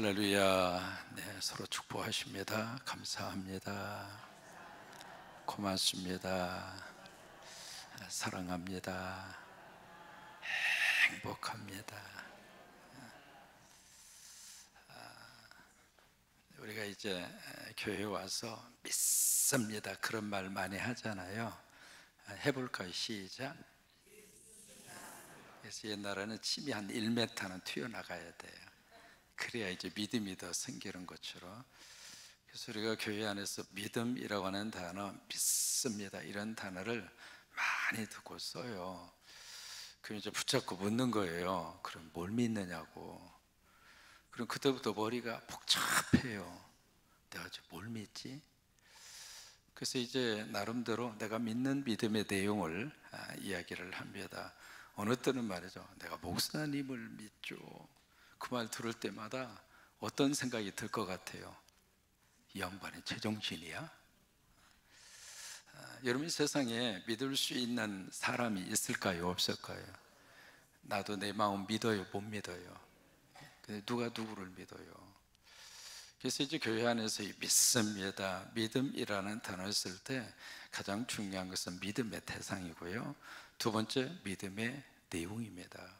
할렐루야. 네, 서로 축복하십니다. 감사합니다. 고맙습니다. 사랑합니다. 행복합니다. 우리가 이제 교회에 와서 믿습니다 그런 말 많이 하잖아요. 해볼까요? 시작. 그래서 옛날에는 침이 한 1m는 튀어나가야 돼요. 그래야 이제 믿음이 더 생기는 것처럼. 그래서 우리가 교회 안에서 믿음이라고 하는 단어, 믿습니다 이런 단어를 많이 듣고 써요. 그럼 이제 붙잡고 묻는 거예요. 그럼 뭘 믿느냐고. 그럼 그때부터 머리가 복잡해요. 내가 지금 뭘 믿지? 그래서 이제 나름대로 내가 믿는 믿음의 내용을 이야기를 합니다. 어느 때는 말이죠, 내가 목사님을 믿죠. 그 말 들을 때마다 어떤 생각이 들 것 같아요? 이 양반이 제정신이야? 여러분, 세상에 믿을 수 있는 사람이 있을까요? 없을까요? 나도 내 마음 믿어요? 못 믿어요? 근데 누가 누구를 믿어요? 그래서 이제 교회 안에서 이 믿습니다, 믿음이라는 단어를 쓸 때 가장 중요한 것은 믿음의 대상이고요, 두 번째 믿음의 내용입니다.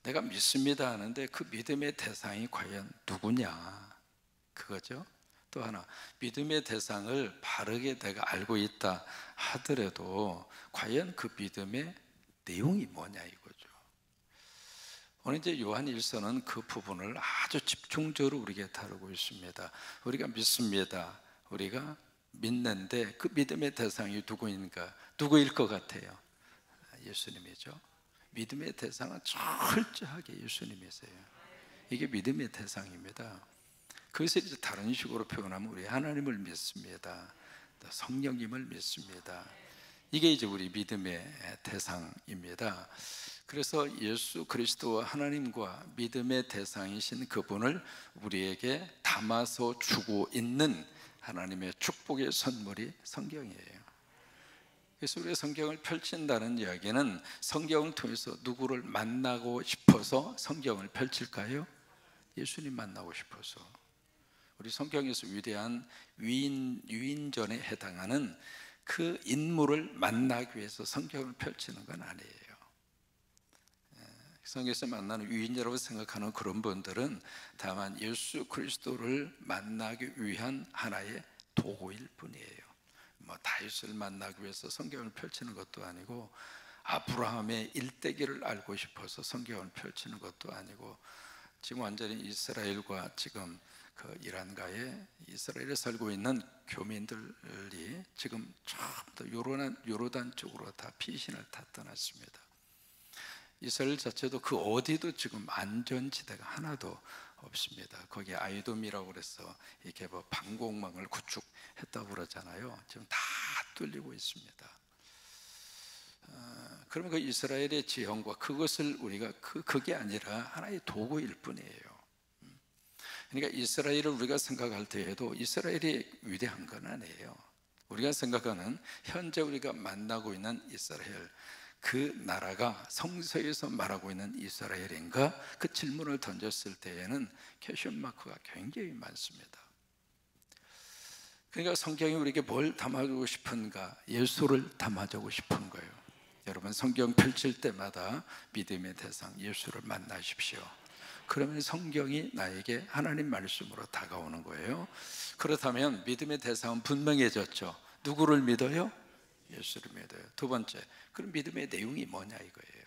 내가 믿습니다 하는데 그 믿음의 대상이 과연 누구냐, 그거죠. 또 하나, 믿음의 대상을 바르게 내가 알고 있다 하더라도 과연 그 믿음의 내용이 뭐냐 이거죠. 오늘 이제 요한일서는 그 부분을 아주 집중적으로 우리에게 다루고 있습니다. 우리가 믿습니다, 우리가 믿는데 그 믿음의 대상이 누구인가? 누구일 것 같아요? 예수님이죠. 믿음의 대상은 철저하게 예수님이세요. 이게 믿음의 대상입니다. 그것을 이제 다른 식으로 표현하면 우리 하나님을 믿습니다, 또 성령님을 믿습니다. 이게 이제 우리 믿음의 대상입니다. 그래서 예수 그리스도와 하나님과 믿음의 대상이신 그분을 우리에게 담아서 주고 있는 하나님의 축복의 선물이 성경이에요. 그래서 우리가 성경을 펼친다는 이야기는 성경을 통해서 누구를 만나고 싶어서 성경을 펼칠까요? 예수님 만나고 싶어서. 우리 성경에서 위대한 유인전에 해당하는 그 인물을 만나기 위해서 성경을 펼치는 건 아니에요. 성경에서 만나는 유인이라고 생각하는 그런 분들은 다만 예수 그리스도를 만나기 위한 하나의 도구일 뿐이에요. 다윗을 만나기 위해서 성경을 펼치는 것도 아니고, 아브라함의 일대기를 알고 싶어서 성경을 펼치는 것도 아니고, 지금 완전히 이스라엘과 지금 그 이란가에 이스라엘에 살고 있는 교민들이 지금 전부 요르단 쪽으로 다 피신을 다 떠났습니다. 이스라엘 자체도 그 어디도 지금 안전지대가 하나도 없습니다. 거기에 아이돔이라고 그래서 이렇게 방공망을 구축했다고 그러잖아요. 지금 다 뚫리고 있습니다. 그러면 그 이스라엘의 지형과 그것을 우리가 그게 아니라 하나의 도구일 뿐이에요. 그러니까 이스라엘을 우리가 생각할 때에도 이스라엘이 위대한 건 아니에요. 우리가 생각하는 현재 우리가 만나고 있는 이스라엘, 그 나라가 성서에서 말하고 있는 이스라엘인가? 그 질문을 던졌을 때에는 퀘스천 마크가 굉장히 많습니다. 그러니까 성경이 우리에게 뭘 담아주고 싶은가? 예수를 담아주고 싶은 거예요. 여러분, 성경 펼칠 때마다 믿음의 대상 예수를 만나십시오. 그러면 성경이 나에게 하나님 말씀으로 다가오는 거예요. 그렇다면 믿음의 대상은 분명해졌죠. 누구를 믿어요? 예수를 믿어요. 두 번째, 그럼 믿음의 내용이 뭐냐 이거예요.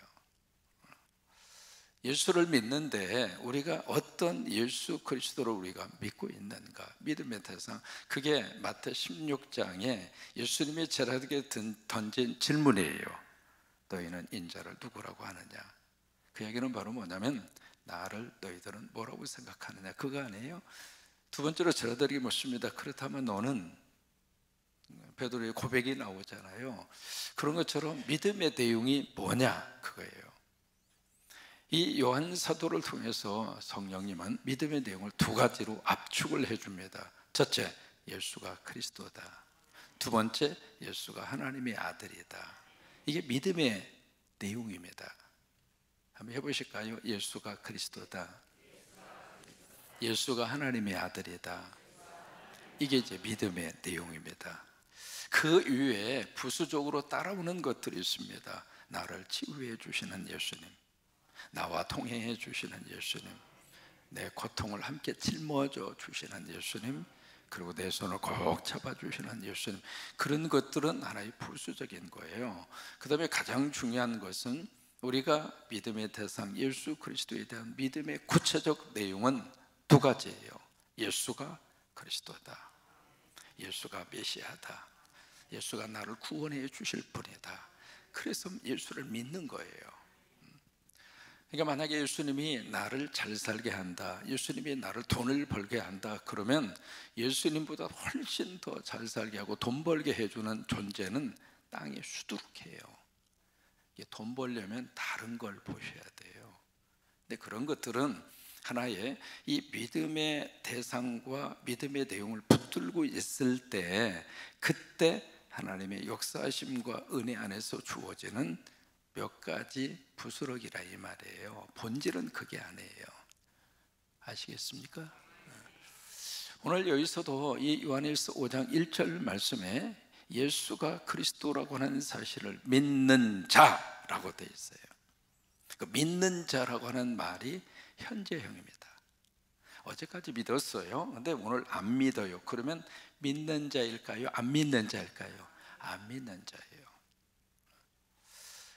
예수를 믿는데 우리가 어떤 예수 그리스도를 우리가 믿고 있는가? 믿음의 대상, 그게 마태 16장에 예수님의 제자들에게 던진 질문이에요. 너희는 인자를 누구라고 하느냐? 그 얘기는 바로 뭐냐면, 나를 너희들은 뭐라고 생각하느냐, 그거 아니에요? 두 번째로 제자들에게 묻습니다. 그렇다면 너는? 베드로의 고백이 나오잖아요. 그런 것처럼 믿음의 내용이 뭐냐, 그거예요. 이 요한 사도를 통해서 성령님은 믿음의 내용을 두 가지로 압축을 해줍니다. 첫째, 예수가 그리스도다. 두 번째, 예수가 하나님의 아들이다. 이게 믿음의 내용입니다. 한번 해보실까요? 예수가 그리스도다. 예수가 하나님의 아들이다. 이게 이제 믿음의 내용입니다. 그 이외에 부수적으로 따라오는 것들이 있습니다. 나를 치유해 주시는 예수님, 나와 동행해 주시는 예수님, 내 고통을 함께 짊어져 주시는 예수님, 그리고 내 손을 꼭 잡아주시는 예수님. 그런 것들은 하나의 부수적인 거예요. 그 다음에 가장 중요한 것은 우리가 믿음의 대상 예수 그리스도에 대한 믿음의 구체적 내용은 두 가지예요. 예수가 그리스도다, 예수가 메시아다, 예수가 나를 구원해 주실 분이다. 그래서 예수를 믿는 거예요. 그러니까 만약에 예수님이 나를 잘 살게 한다, 예수님이 나를 돈을 벌게 한다, 그러면 예수님보다 훨씬 더 잘 살게 하고 돈 벌게 해주는 존재는 땅에 수두룩해요. 돈 벌려면 다른 걸 보셔야 돼요. 근데 그런 것들은 하나의 이 믿음의 대상과 믿음의 내용을 붙들고 있을 때, 그때 하나님의 역사하심과 은혜 안에서 주어지는 몇 가지 부스러기라 이 말이에요. 본질은 그게 아니에요. 아시겠습니까? 오늘 여기서도 이 요한일서 5장 1절 말씀에 예수가 그리스도라고 하는 사실을 믿는 자라고 되어 있어요. 그 믿는 자라고 하는 말이 현재형입니다. 어제까지 믿었어요. 근데 오늘 안 믿어요. 그러면 믿는 자일까요? 안 믿는 자일까요? 안 믿는 자예요.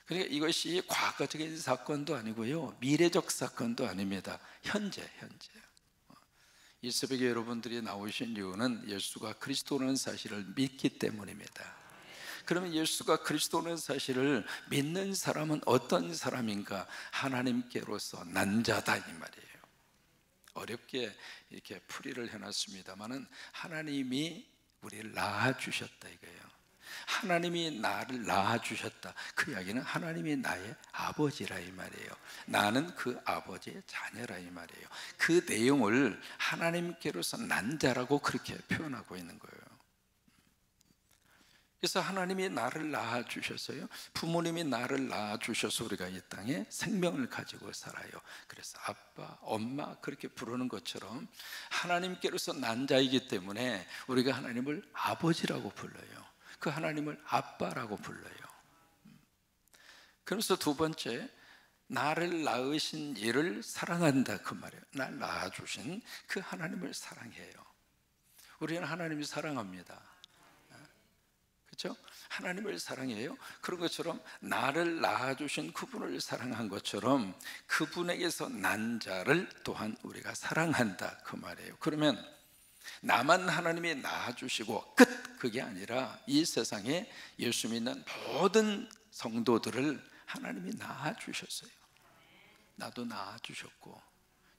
그러니까 이것이 과거적인 사건도 아니고요, 미래적 사건도 아닙니다. 현재. 이 새벽에 여러분들이 나오신 이유는 예수가 그리스도라는 사실을 믿기 때문입니다. 그러면 예수가 그리스도라는 사실을 믿는 사람은 어떤 사람인가? 하나님께로서 난 자다 이 말이에요. 어렵게 이렇게 풀이를 해놨습니다마는 하나님이 우리를 낳아주셨다 이거예요. 하나님이 나를 낳아주셨다. 그 이야기는 하나님이 나의 아버지라 이 말이에요. 나는 그 아버지의 자녀라 이 말이에요. 그 내용을 하나님께로서 난 자라고 그렇게 표현하고 있는 거예요. 그래서 하나님이 나를 낳아주셨어요. 부모님이 나를 낳아주셔서 우리가 이 땅에 생명을 가지고 살아요. 그래서 아빠, 엄마 그렇게 부르는 것처럼 하나님께로서 난 자이기 때문에 우리가 하나님을 아버지라고 불러요. 그 하나님을 아빠라고 불러요. 그래서 두 번째, 나를 낳으신 이를 사랑한다 그 말이에요. 날 낳아주신 그 하나님을 사랑해요. 우리는 하나님이 사랑합니다. 그렇죠? 하나님을 사랑해요. 그런 것처럼 나를 낳아주신 그분을 사랑한 것처럼 그분에게서 난 자를 또한 우리가 사랑한다 그 말이에요. 그러면 나만 하나님이 낳아주시고 끝, 그게 아니라 이 세상에 예수 믿는 모든 성도들을 하나님이 낳아주셨어요. 나도 낳아주셨고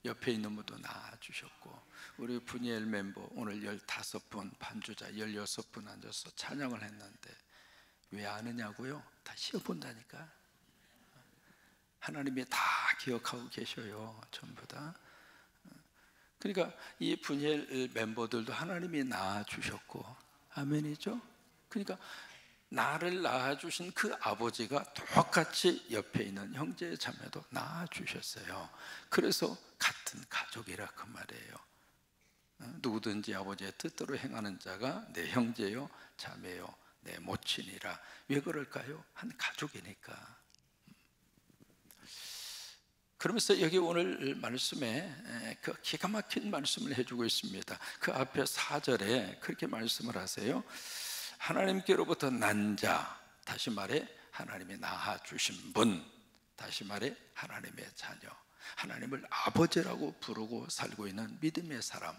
옆에 있는 분도 낳아주셨고, 우리 분이엘 멤버 오늘 15분, 반주자 16분 앉아서 찬양을 했는데 왜 아느냐고요? 다 시험본다니까. 하나님이 다 기억하고 계셔요. 전부 다. 그러니까 이 분이엘 멤버들도 하나님이 낳아주셨고, 아멘이죠? 그러니까 나를 낳아주신 그 아버지가 똑같이 옆에 있는 형제 자매도 낳아주셨어요. 그래서 같은 가족이라 그 말이에요. 누구든지 아버지의 뜻대로 행하는 자가 내 형제요 자매요 내 모친이라. 왜 그럴까요? 한 가족이니까. 그러면서 여기 오늘 말씀에 그 기가 막힌 말씀을 해주고 있습니다. 그 앞에 4절에 그렇게 말씀을 하세요. 하나님께로부터 난 자, 다시 말해 하나님이 낳아주신 분, 다시 말해 하나님의 자녀, 하나님을 아버지라고 부르고 살고 있는 믿음의 사람,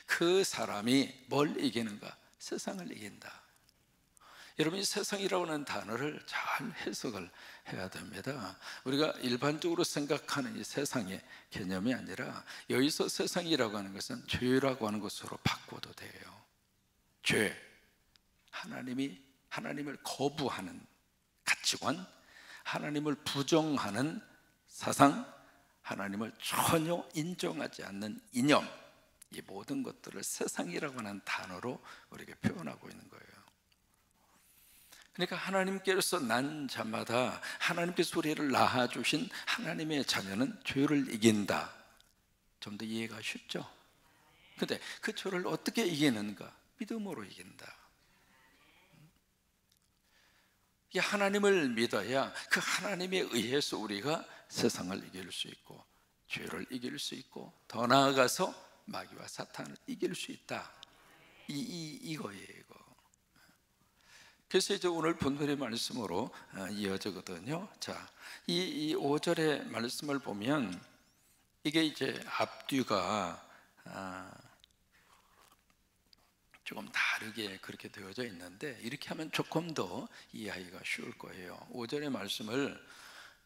그 사람이 뭘 이기는가? 세상을 이긴다. 여러분이 세상이라고 하는 단어를 잘 해석을 해야 됩니다. 우리가 일반적으로 생각하는 이 세상의 개념이 아니라 여기서 세상이라고 하는 것은 죄라고 하는 것으로 바꿔도 돼요. 죄, 하나님을 거부하는 가치관, 하나님을 부정하는 사상, 하나님을 전혀 인정하지 않는 이념, 이 모든 것들을 세상이라고 하는 단어로 우리에게 표현하고 있는 거예요. 그러니까 하나님께서 난 자마다 하나님께서 우리를 낳아주신 하나님의 자녀는 죄를 이긴다. 좀 더 이해가 쉽죠? 근데 그 죄를 어떻게 이기는가? 믿음으로 이긴다. 이 하나님을 믿어야 그 하나님에 의해서 우리가 세상을 이길 수 있고 죄를 이길 수 있고 더 나아가서 마귀와 사탄을 이길 수 있다. 이거예요, 이거. 그래서 이제 오늘 본문의 말씀으로 이어지거든요. 자, 이 5절의 말씀을 보면 이게 이제 앞뒤가 조금 다르게 그렇게 되어져 있는데 이렇게 하면 조금 더 이해하기가 쉬울 거예요. 5절의 말씀을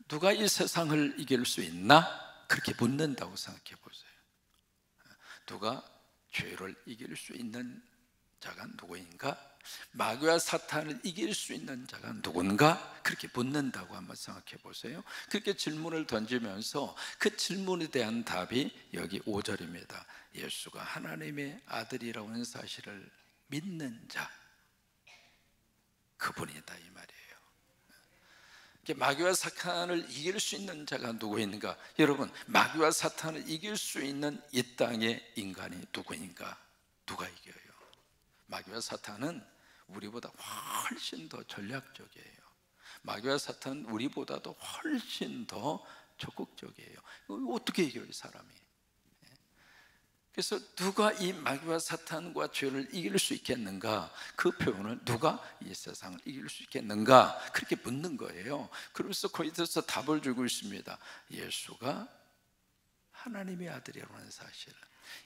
누가 이 세상을 이길 수 있나? 그렇게 묻는다고 생각해 보세요. 누가 죄를 이길 수 있는 자가 누구인가? 마귀와 사탄을 이길 수 있는 자가 누군가? 그렇게 묻는다고 한번 생각해 보세요. 그렇게 질문을 던지면서 그 질문에 대한 답이 여기 5절입니다. 예수가 하나님의 아들이라고 하는 사실을 믿는 자, 그분이다 이 말이에요. 마귀와 사탄을 이길 수 있는 자가 누구인가? 여러분, 마귀와 사탄을 이길 수 있는 이 땅의 인간이 누구인가? 누가 이겨요? 마귀와 사탄은 우리보다 훨씬 더 전략적이에요. 마귀와 사탄은 우리보다도 훨씬 더 적극적이에요. 어떻게 이겨요, 이 사람이? 그래서 누가 이 마귀와 사탄과 죄를 이길 수 있겠는가? 그 표현을 누가 이 세상을 이길 수 있겠는가? 그렇게 묻는 거예요. 그러면서 거기서 답을 주고 있습니다. 예수가 하나님의 아들이라고 하는 사실,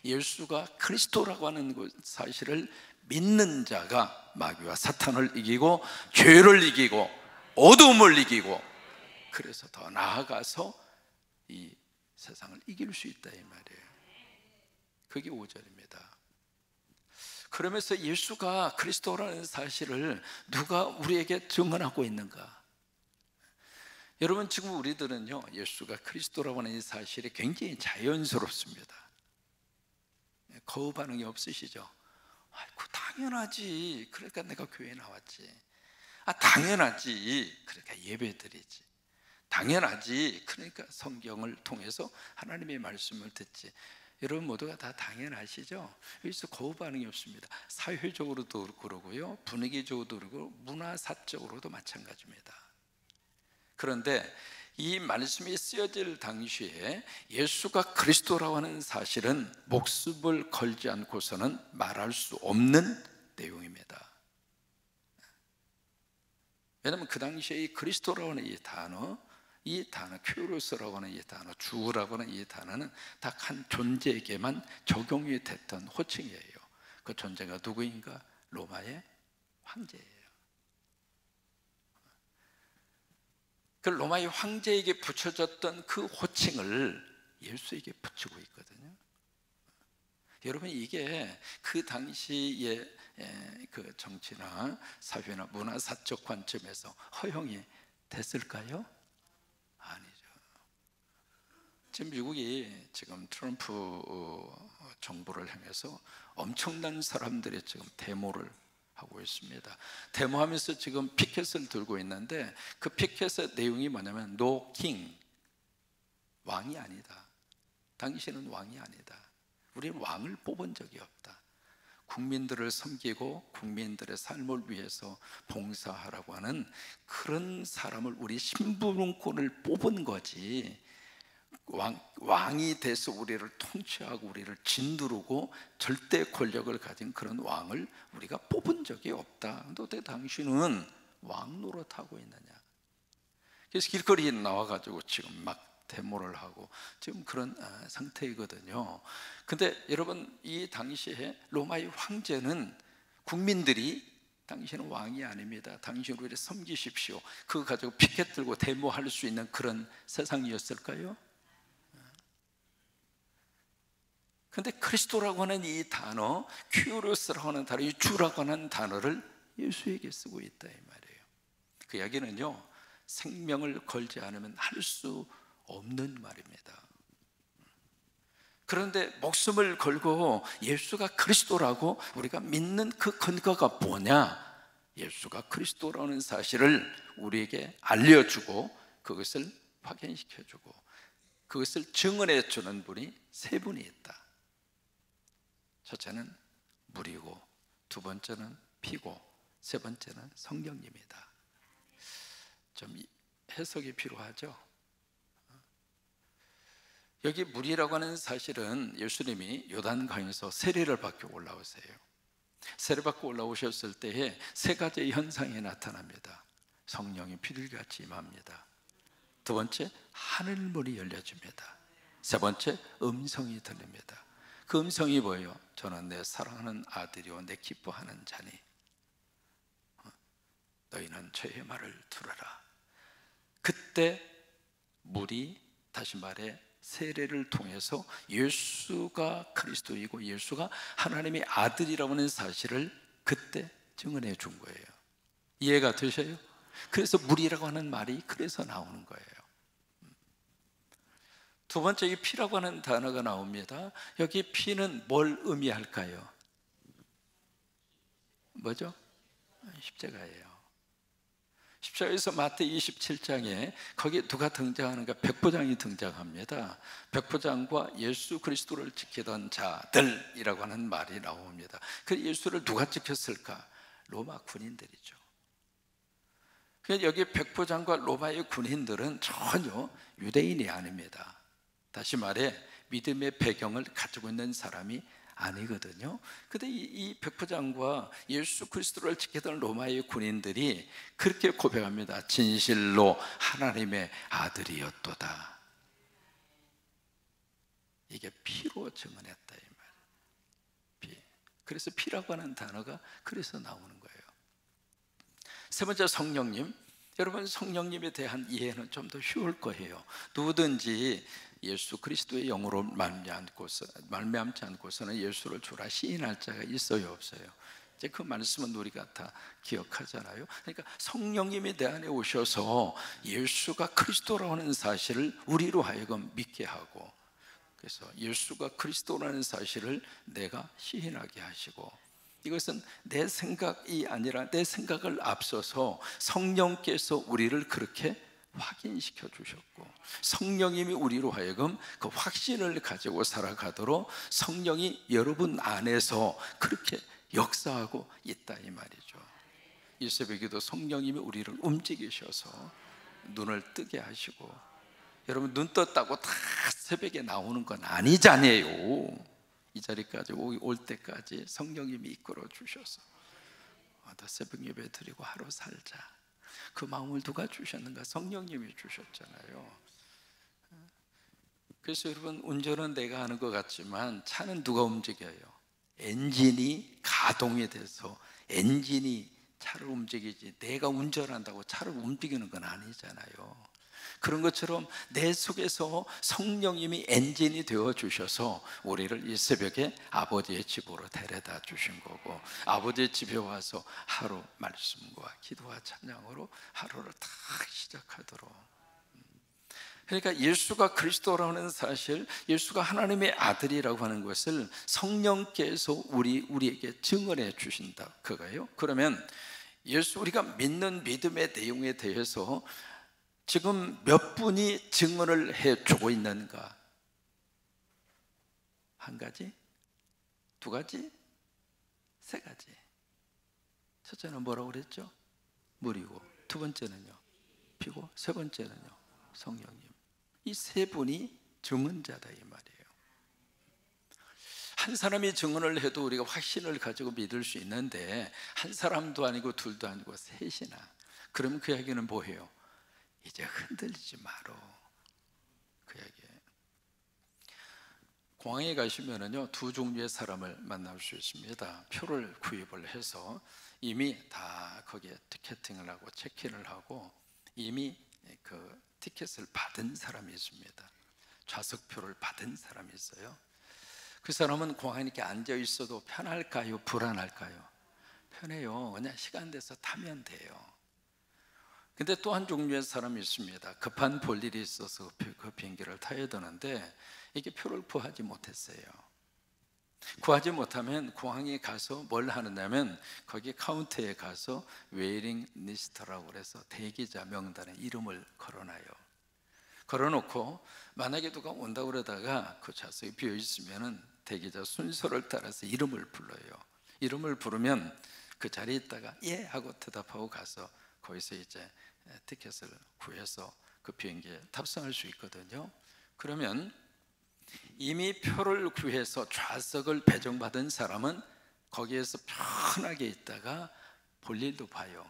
예수가 그리스도라고 하는 사실을 믿는 자가 마귀와 사탄을 이기고 죄를 이기고 어둠을 이기고 그래서 더 나아가서 이 세상을 이길 수 있다 이 말이에요. 그게 5절입니다. 그러면서 예수가 그리스도라는 사실을 누가 우리에게 증언하고 있는가? 여러분, 지금 우리들은요, 예수가 그리스도라고 하는 이 사실이 굉장히 자연스럽습니다. 거부 반응이 없으시죠? 아이고, 당연하지. 그러니까 내가 교회에 나왔지. 당연하지. 그러니까 예배 드리지. 당연하지. 그러니까 성경을 통해서 하나님의 말씀을 듣지. 여러분 모두가 다 당연하시죠? 여기서 거부 반응이 없습니다. 사회적으로도 그러고요, 분위기적으로도 그러고 문화사적으로도 마찬가지입니다. 그런데 이 말씀이 쓰여질 당시에 예수가 그리스도라고 하는 사실은 목숨을 걸지 않고서는 말할 수 없는 내용입니다. 왜냐하면 그 당시에 이 그리스도라고 하는 이 단어 큐로스라고 하는 이 단어, 주라고 하는 이 단어는 딱 한 존재에게만 적용이 됐던 호칭이에요. 그 존재가 누구인가? 로마의 황제예요. 그 로마의 황제에게 붙여졌던 그 호칭을 예수에게 붙이고 있거든요. 여러분, 이게 그 당시의 그 정치나 사회나 문화사적 관점에서 허용이 됐을까요? 아니죠. 지금 미국이 지금 트럼프 정부를 향해서 엄청난 사람들이 지금 데모를 하고 있습니다. 데모하면서 지금 피켓을 들고 있는데 그 피켓의 내용이 뭐냐면 No King, 왕이 아니다. 당신은 왕이 아니다. 우리는 왕을 뽑은 적이 없다. 국민들을 섬기고 국민들의 삶을 위해서 봉사하라고 하는 그런 사람을 우리 신분권을 뽑은 거지, 왕이 돼서 우리를 통치하고 우리를 짓누르고 절대 권력을 가진 그런 왕을 우리가 뽑은 적이 없다. 근데 어떻게 당신은 왕 노릇하고 있느냐? 그래서 길거리에 나와가지고 지금 막 데모를 하고 지금 그런 상태이거든요. 근데 여러분, 이 당시에 로마의 황제는 국민들이 당신은 왕이 아닙니다, 당신 우리를 섬기십시오, 그거 가지고 피켓 들고 데모할 수 있는 그런 세상이었을까요? 근데 그리스도라고 하는 이 단어, 큐로스라고 하는 단어, 이 주라고 하는 단어를 예수에게 쓰고 있다 이 말이에요. 그 이야기는요, 생명을 걸지 않으면 할 수 없는 말입니다. 그런데 목숨을 걸고 예수가 그리스도라고 우리가 믿는 그 근거가 뭐냐? 예수가 그리스도라는 사실을 우리에게 알려주고 그것을 확인시켜주고 그것을 증언해 주는 분이 세 분이 있다. 첫째는 물이고, 두 번째는 피고, 세 번째는 성령님이다. 좀 해석이 필요하죠. 여기 물이라고 하는 사실은 예수님이 요단강에서 세례를 받고 올라오세요. 세례받고 올라오셨을 때에 세 가지의 현상이 나타납니다. 성령이 비둘기같이 임합니다. 두 번째, 하늘문이 열려집니다. 세 번째, 음성이 들립니다. 그 음성이 뭐예요? 저는 내 사랑하는 아들이요 내 기뻐하는 자니 너희는 저의 말을 들어라. 그때 물이, 다시 말해 세례를 통해서 예수가 그리스도이고 예수가 하나님의 아들이라고 하는 사실을 그때 증언해 준 거예요. 이해가 되셔요? 그래서 물이라고 하는 말이 그래서 나오는 거예요. 두 번째, 이 피라고 하는 단어가 나옵니다. 여기 피는 뭘 의미할까요? 뭐죠? 십자가예요. 십자가에서 마태복음 27장에 거기 누가 등장하는가? 백부장이 등장합니다. 백부장과 예수 그리스도를 지키던 자들이라고 하는 말이 나옵니다. 그 예수를 누가 지켰을까? 로마 군인들이죠. 여기 백부장과 로마의 군인들은 전혀 유대인이 아닙니다. 다시 말해 믿음의 배경을 가지고 있는 사람이 아니거든요. 근데 이 백부장과 예수 그리스도를 지키던 로마의 군인들이 그렇게 고백합니다. 진실로 하나님의 아들이었도다. 이게 피로 증언했다 이 말. 피. 그래서 피라고 하는 단어가 그래서 나오는 거예요. 세 번째, 성령님. 여러분, 성령님에 대한 이해는 좀 더 쉬울 거예요. 누구든지 예수 그리스도의 영으로 말미암지 않고서는 예수를 주라 시인할 자가 있어요, 없어요? 이제 그 말씀은 우리가 다 기억하잖아요. 그러니까 성령님이 내 안에 오셔서 예수가 그리스도라고 하는 사실을 우리로 하여금 믿게 하고, 그래서 예수가 그리스도라는 사실을 내가 시인하게 하시고, 이것은 내 생각이 아니라 내 생각을 앞서서 성령께서 우리를 그렇게 확인시켜 주셨고, 성령님이 우리로 하여금 그 확신을 가지고 살아가도록 성령이 여러분 안에서 그렇게 역사하고 있다 이 말이죠. 이 새벽에도 성령님이 우리를 움직이셔서 눈을 뜨게 하시고, 여러분 눈 떴다고 다 새벽에 나오는 건 아니잖아요. 이 자리까지 올 때까지 성령님이 이끌어 주셔서 새벽 예배 드리고 하루 살자, 그 마음을 누가 주셨는가? 성령님이 주셨잖아요. 그래서 여러분, 운전은 내가 하는 것 같지만 차는 누가 움직여요? 엔진이 가동이 돼서 엔진이 차를 움직이지, 내가 운전한다고 차를 움직이는 건 아니잖아요. 그런 것처럼 내 속에서 성령님이 엔진이 되어 주셔서 우리를 이 새벽에 아버지의 집으로 데려다 주신 거고, 아버지의 집에 와서 하루 말씀과 기도와 찬양으로 하루를 딱 시작하도록. 그러니까 예수가 그리스도라는 사실, 예수가 하나님의 아들이라고 하는 것을 성령께서 우리에게 증언해 주신다 그거예요. 그러면 예수, 우리가 믿는 믿음의 내용에 대해서 지금 몇 분이 증언을 해주고 있는가? 한 가지? 두 가지? 세 가지. 첫째는 뭐라고 그랬죠? 물이고, 두 번째는요 피고, 세 번째는요 성령님. 이 세 분이 증언자다 이 말이에요. 한 사람이 증언을 해도 우리가 확신을 가지고 믿을 수 있는데, 한 사람도 아니고 둘도 아니고 셋이나, 그러면 그 이야기는 뭐예요? 이제 흔들리지 마로, 그 얘기예요. 공항에 가시면은요 두 종류의 사람을 만날 수 있습니다. 표를 구입을 해서 이미 다 거기에 티켓팅을 하고 체크인을 하고 이미 그 티켓을 받은 사람이 있습니다. 좌석표를 받은 사람이 있어요. 그 사람은 공항에 이렇게 앉아 있어도 편할까요? 불안할까요? 편해요. 그냥 시간 돼서 타면 돼요. 근데 또 한 종류의 사람이 있습니다. 급한 볼 일이 있어서 그 비행기를 타야 되는데 이게 표를 구하지 못했어요. 구하지 못하면 공항에 가서 뭘 하느냐면 거기 카운터에 가서 웨이팅 리스트라고 해서 대기자 명단에 이름을 걸어놔요. 걸어놓고 만약에 누가 온다고 그러다가 그 좌석이 비어 있으면은 대기자 순서를 따라서 이름을 불러요. 이름을 부르면 그 자리에 있다가 예 하고 대답하고 가서 거기서 이제 티켓을 구해서 그 비행기에 탑승할 수 있거든요. 그러면 이미 표를 구해서 좌석을 배정받은 사람은 거기에서 편하게 있다가 볼일도 봐요.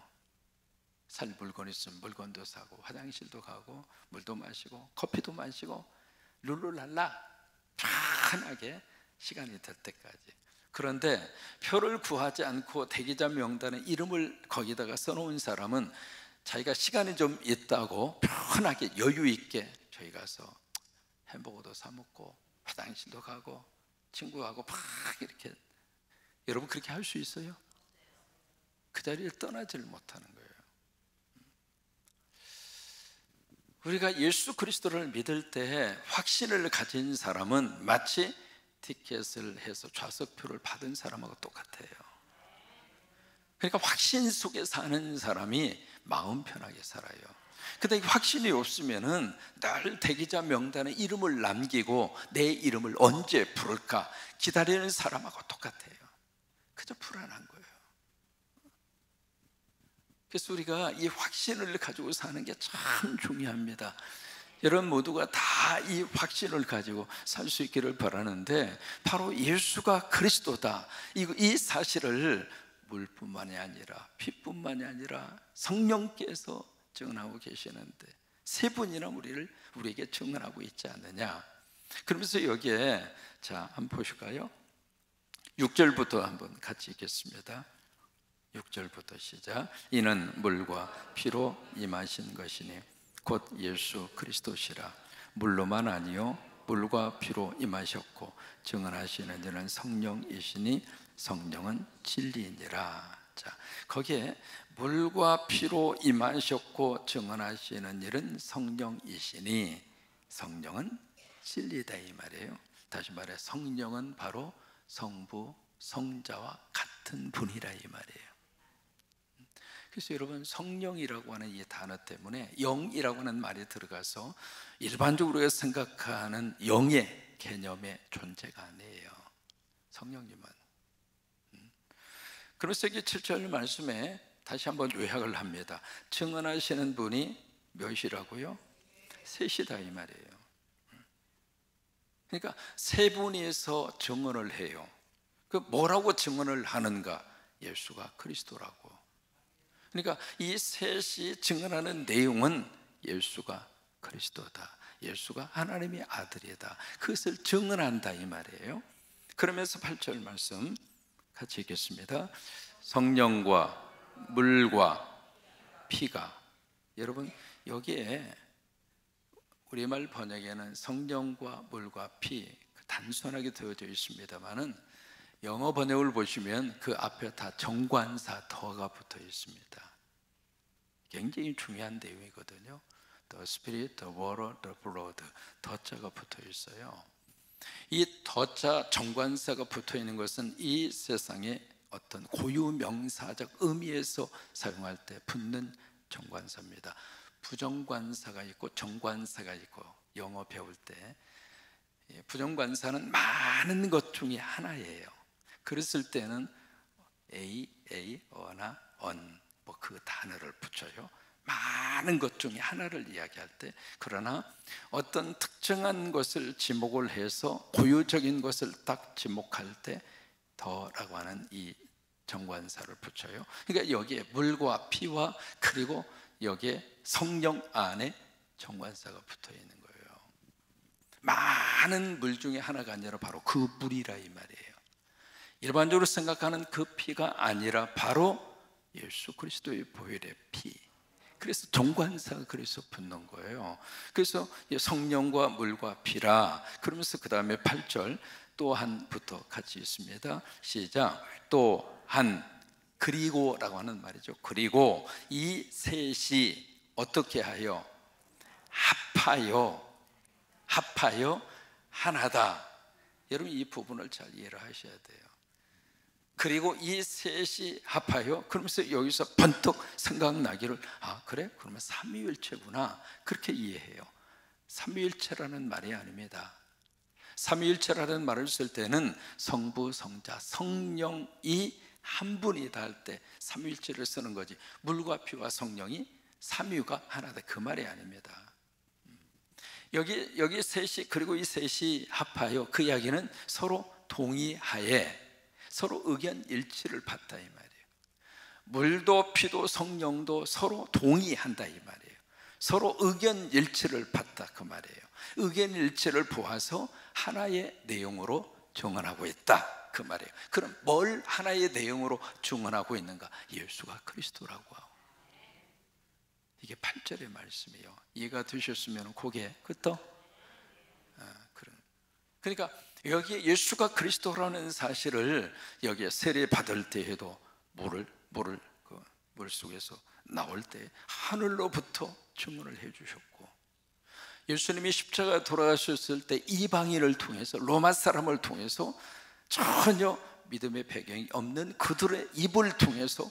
살 물건 있으면 물건도 사고, 화장실도 가고, 물도 마시고, 커피도 마시고, 룰루랄라 편하게 시간이 될 때까지. 그런데 표를 구하지 않고 대기자 명단에 이름을 거기다가 써놓은 사람은 자기가 시간이 좀 있다고 편하게 여유 있게 저희 가서 햄버거도 사 먹고 화장실도 가고 친구하고 막 이렇게, 여러분 그렇게 할 수 있어요? 그 자리를 떠나질 못하는 거예요. 우리가 예수 그리스도를 믿을 때 확신을 가진 사람은 마치 티켓을 해서 좌석표를 받은 사람하고 똑같아요. 그러니까 확신 속에 사는 사람이 마음 편하게 살아요. 근데 확신이 없으면은 늘 대기자 명단에 이름을 남기고 내 이름을 언제 부를까 기다리는 사람하고 똑같아요. 그저 불안한 거예요. 그래서 우리가 이 확신을 가지고 사는 게 참 중요합니다. 여러분 모두가 다 이 확신을 가지고 살 수 있기를 바라는데, 바로 예수가 그리스도다, 이 사실을 물뿐만이 아니라 피뿐만이 아니라 성령께서 증언하고 계시는데 세 분이나 우리에게 증언하고 있지 않느냐. 그러면서 여기에 자 한번 보실까요? 6절부터 한번 같이 읽겠습니다. 6절부터 시작. 이는 물과 피로 임하신 것이니 곧 예수 그리스도시라. 물로만 아니요 물과 피로 임하셨고 증언하시는 이는 성령이시니 성령은 진리니라. 자, 거기에 물과 피로 임하셨고 증언하시는 일은 성령이시니 성령은 진리다 이 말이에요. 다시 말해 성령은 바로 성부 성자와 같은 분이라 이 말이에요. 그래서 여러분 성령이라고 하는 이 단어 때문에 영이라고 하는 말이 들어가서 일반적으로 우리가 생각하는 영의 개념의 존재가 아니에요. 성령님은. 그래서 여기 7절 말씀에 다시 한번 요약을 합니다. 증언하시는 분이 몇이라고요? 셋이다 이 말이에요. 그러니까 세 분이서 증언을 해요. 그 뭐라고 증언을 하는가? 예수가 그리스도라고. 그러니까 이 셋이 증언하는 내용은 예수가 그리스도다, 예수가 하나님의 아들이다, 그것을 증언한다 이 말이에요. 그러면서 8절 말씀 같이 읽겠습니다. 성령과 물과 피가, 여러분 여기에 우리말 번역에는 성령과 물과 피 단순하게 되어져 있습니다만은 영어 번역을 보시면 그 앞에 다 정관사 더가 붙어 있습니다. 굉장히 중요한 내용이거든요. The Spirit, the Water, the Blood, 더자가 붙어 있어요. 이 더자 정관사가 붙어 있는 것은 이 세상에 어떤 고유명사적 의미에서 사용할 때 붙는 정관사입니다. 부정관사가 있고 정관사가 있고, 영어 배울 때 부정관사는 많은 것 중에 하나예요. 그랬을 때는 어나 on 뭐 그 단어를 붙여요. 많은 것 중에 하나를 이야기할 때. 그러나 어떤 특정한 것을 지목을 해서 고유적인 것을 딱 지목할 때 더라고 하는 이 정관사를 붙여요. 그러니까 여기에 물과 피와 그리고 여기에 성령 안에 정관사가 붙어 있는 거예요. 많은 물 중에 하나가 아니라 바로 그 물이라 이 말이에요. 일반적으로 생각하는 그 피가 아니라 바로 예수 그리스도의 보혈의 피. 그래서 정관사가 그래서 붙는 거예요. 그래서 성령과 물과 피라. 그러면서 그 다음에 8절 또 한부터 같이 있습니다. 시작. 또 한, 그리고라고 하는 말이죠. 그리고 이 셋이 어떻게 하여? 합하여 하나다. 여러분 이 부분을 잘 이해를 하셔야 돼요. 그리고 이 셋이 합하여, 그러면서 여기서 번뜩 생각나기를, 아 그래? 그러면 삼위일체구나, 그렇게 이해해요. 삼위일체라는 말이 아닙니다. 삼위일체라는 말을 쓸 때는 성부, 성자, 성령이 한 분이다 할 때 삼위일체를 쓰는 거지, 물과 피와 성령이 삼위가 하나다 그 말이 아닙니다. 여기 셋이, 그리고 이 셋이 합하여, 그 이야기는 서로 동의하에 서로 의견 일치를 봤다 이 말이에요. 물도 피도 성령도 서로 동의한다 이 말이에요. 서로 의견 일치를 봤다 그 말이에요. 의견 일치를 보아서 하나의 내용으로 증언하고 있다 그 말이에요. 그럼 뭘 하나의 내용으로 증언하고 있는가? 예수가 그리스도라고 하고. 이게 8절의 말씀이에요. 이해가 되셨으면 고개 끄덕. 그러니까 여기에 예수가 그리스도라는 사실을 여기에 세례 받을 때에도 그 물속에서 나올 때 하늘로부터 증언을 해주셨고, 예수님이 십자가 돌아가셨을 때 이방인을 통해서, 로마 사람을 통해서, 전혀 믿음의 배경이 없는 그들의 입을 통해서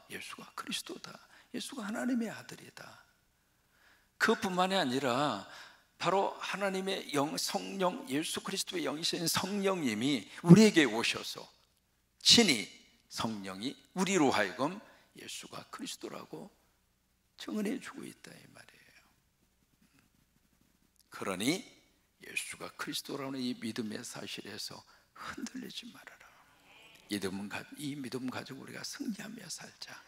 예수가 그리스도다, 예수가 하나님의 아들이다. 그뿐만이 아니라 바로 하나님의 성령, 예수 그리스도의 영이신 성령님이 우리에게 오셔서 친히 성령이 우리로 하여금 예수가 그리스도라고 증언해 주고 있다 이 말이에요. 그러니 예수가 그리스도라는 이 믿음의 사실에서 흔들리지 말아라. 이 믿음 가지고 우리가 승리하며 살자.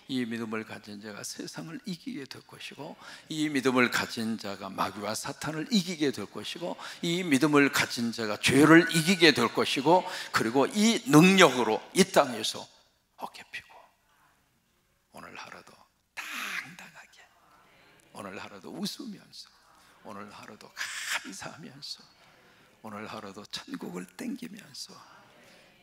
이 믿음을 가진 자가 세상을 이기게 될 것이고, 이 믿음을 가진 자가 마귀와 사탄을 이기게 될 것이고, 이 믿음을 가진 자가 죄를 이기게 될 것이고, 그리고 이 능력으로 이 땅에서 어깨 펴고 오늘 하루도 당당하게, 오늘 하루도 웃으면서, 오늘 하루도 감사하면서, 오늘 하루도 천국을 땡기면서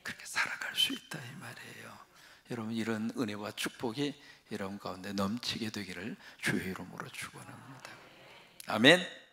그렇게 살아갈 수 있다 이 말이에요. 여러분, 이런 은혜와 축복이 여러분 가운데 넘치게 되기를 주의 이름으로 축원합니다. 아멘.